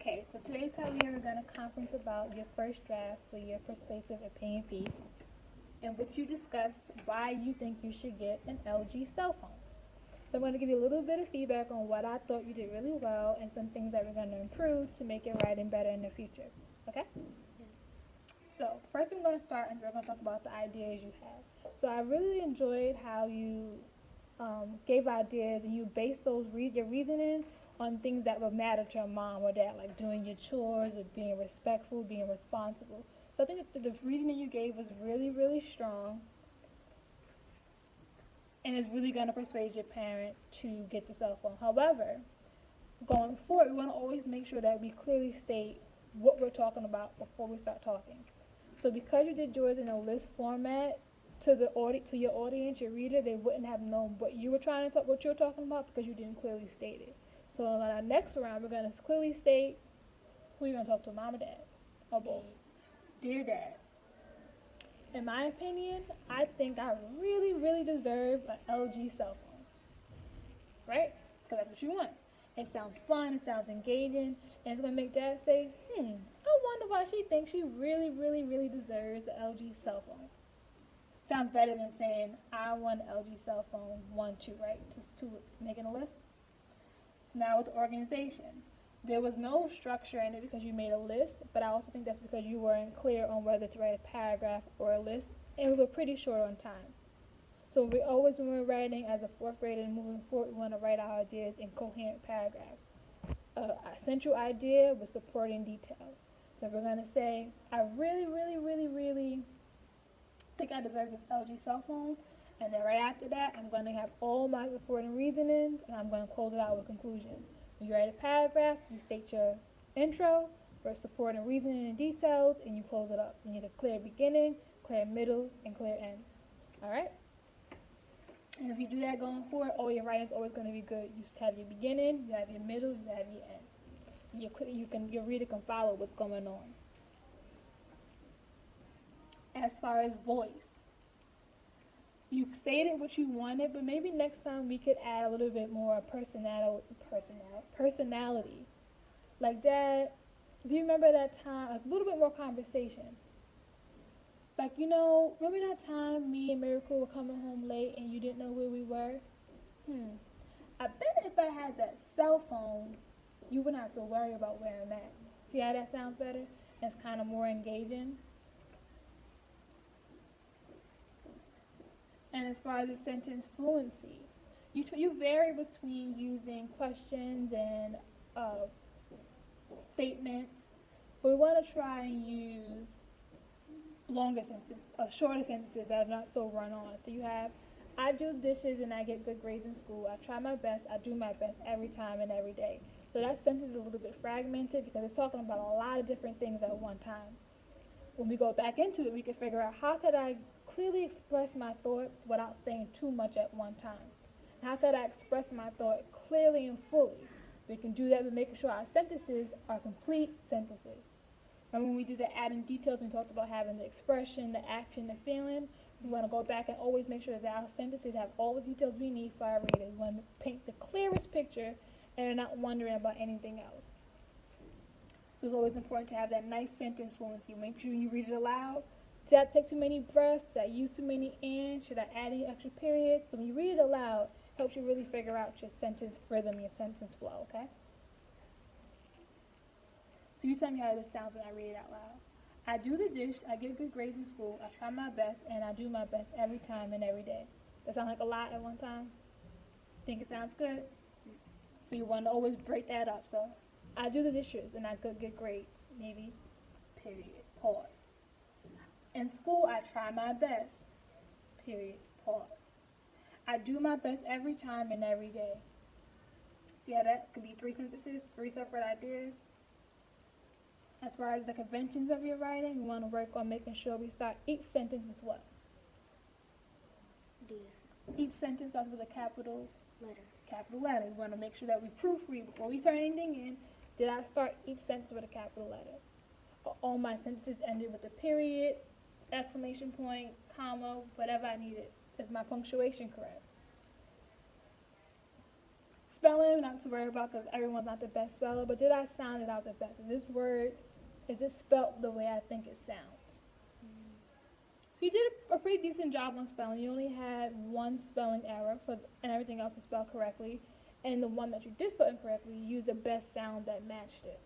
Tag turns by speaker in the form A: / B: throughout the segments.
A: Okay, so today, Tyler, we're going to conference about your first draft for your persuasive opinion piece, in which you discuss why you think you should get an LG cell phone. So I'm going to give you a little bit of feedback on what I thought you did really well and some things that we're going to improve to make your writing better in the future. Okay? So first I'm going to start and we're going to talk about the ideas you had. So I really enjoyed how you gave ideas and you based your reasoning on things that would matter to your mom or dad, like doing your chores or being respectful, being responsible. So I think that the reasoning you gave was really, really strong, and it's really going to persuade your parent to get the cell phone. However, going forward, we want to always make sure that we clearly state what we're talking about before we start talking. So because you did yours in a list format, to your audience, your reader, they wouldn't have known what you were what you were talking about because you didn't clearly state it. So in our next round, we're going to clearly state who you're going to talk to, mom or dad, or both. Dear Dad, in my opinion, I think I really, really deserve an LG cell phone, right? Because that's what you want. It sounds fun, it sounds engaging, and it's going to make Dad say, I wonder why she thinks she really, really, really deserves the LG cell phone. Sounds better than saying, I want an LG cell phone, 1, 2, right? Just to making a list. So now with the organization. There was no structure in it because you made a list, but I also think that's because you weren't clear on whether to write a paragraph or a list, and we were pretty short on time. So when we're writing as a fourth grader and moving forward, we want to write our ideas in coherent paragraphs. A central idea with supporting details. So if we're going to say, I really, really, really, really think I deserve this LG cell phone, and then right after that, I'm going to have all my supporting reasonings, and I'm going to close it out with a conclusion. When you write a paragraph, you state your intro, your supporting reasoning and details, and you close it up. You need a clear beginning, clear middle, and clear end. All right? And if you do that going forward, all your writing's always going to be good. You have your beginning, you have your middle, you have your end. So your reader can follow what's going on. As far as voice, you stated what you wanted, but maybe next time we could add a little bit more personality. Like, Dad, do you remember that time? Like, a little bit more conversation. Like, remember that time me and Miracle were coming home late and you didn't know where we were? I bet if I had that cell phone, you wouldn't have to worry about where I'm at. See how that sounds better? It's kind of more engaging. And as far as the sentence fluency, you vary between using questions and statements, but we want to try and use shorter sentences that are not so run on. So you have, I do dishes and I get good grades in school. I try my best. I do my best every time and every day. So that sentence is a little bit fragmented because it's talking about a lot of different things at one time. When we go back into it, we can figure out how could I clearly express my thought without saying too much at one time. How could I express my thought clearly and fully? We can do that by making sure our sentences are complete sentences. And when we did the adding details and talked about having the expression, the action, the feeling, we want to go back and always make sure that our sentences have all the details we need for our readers. We want to paint the clearest picture and they're not wondering about anything else. So it's always important to have that nice sentence fluency. Make sure you read it aloud. Did I take too many breaths? Did I use too many ends? Should I add any extra periods? So when you read it aloud, it helps you really figure out your sentence rhythm, your sentence flow, okay? So you tell me how this sounds when I read it out loud. I do the dish, I get good grades in school, I try my best, and I do my best every time and every day. That sound like a lot at one time? Think it sounds good? So you want to always break that up. So I do the dishes and I could get grades, maybe, period, pause. In school, I try my best, period, pause. I do my best every time and every day. See how that could be 3 sentences, 3 separate ideas? As far as the conventions of your writing, we want to work on making sure we start each sentence with what?
B: D.
A: Each sentence starts with a capital
B: Letter.
A: Capital letter. We want to make sure that we proofread before we turn anything in. Did I start each sentence with a capital letter? All my sentences ended with a period, exclamation point, comma, whatever I needed. Is my punctuation correct? Spelling, not to worry about because everyone's not the best speller, but did I sound it out the best? Is this spelt the way I think it sounds? So you did a pretty decent job on spelling. You only had one spelling error and everything else was spelled correctly. And the one that you did spell incorrectly, you used the best sound that matched it.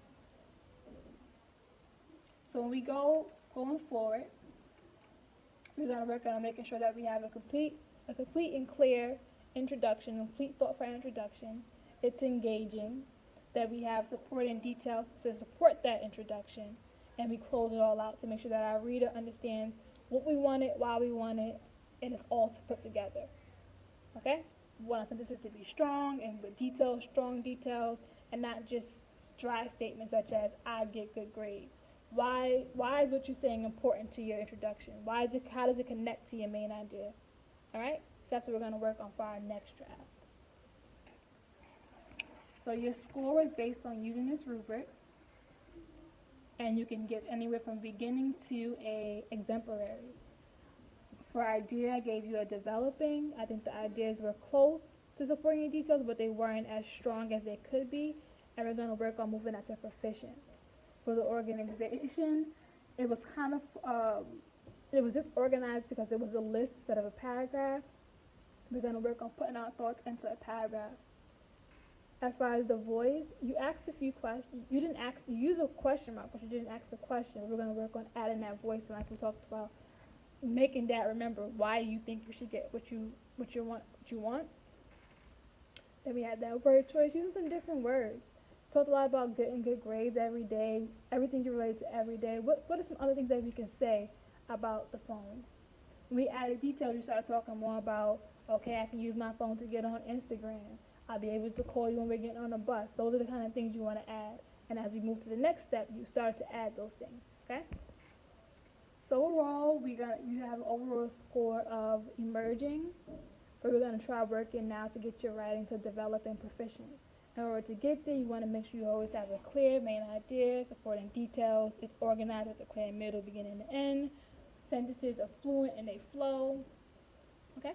A: So when we going forward, we're going to work on making sure that we have a complete and clear introduction, complete thought for our introduction. It's engaging, that we have supporting details to support that introduction, and we close it all out to make sure that our reader understands what we wanted, why we want it, and it's all to put together. Okay? We want our sentences to be strong and with details, strong details, and not just dry statements such as "I get good grades." Why is what you're saying important to your introduction? How does it connect to your main idea? All right? So that's what we're going to work on for our next draft. So your score is based on using this rubric, and you can get anywhere from beginning to a exemplary. For idea, I gave you a developing. I think the ideas were close to supporting your details, but they weren't as strong as they could be, and we're going to work on moving that to proficient. For the organization, it was kind of, it was disorganized because it was a list instead of a paragraph. We're going to work on putting our thoughts into a paragraph. As far as the voice, you asked a few questions. You used a question mark, but you didn't ask the question. We're going to work on adding that voice, and like we talked about, making Dad remember why you think you should get what you want. Then we had that word choice, using some different words. Talked a lot about getting good grades every day, everything you relate to every day. What are some other things that we can say about the phone? When we added details, you started talking more about, okay, I can use my phone to get on Instagram. I'll be able to call you when we're getting on a bus. Those are the kind of things you want to add. And as we move to the next step, you start to add those things, okay? So overall, you have an overall score of emerging, but we're going to try working now to get your writing to develop and proficient. In order to get there, you want to make sure you always have a clear main idea, supporting details. It's organized with a clear middle, beginning, and end. Sentences are fluent and they flow. Okay?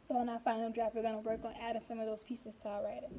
A: So in our final draft, we're going to work on adding some of those pieces to our writing.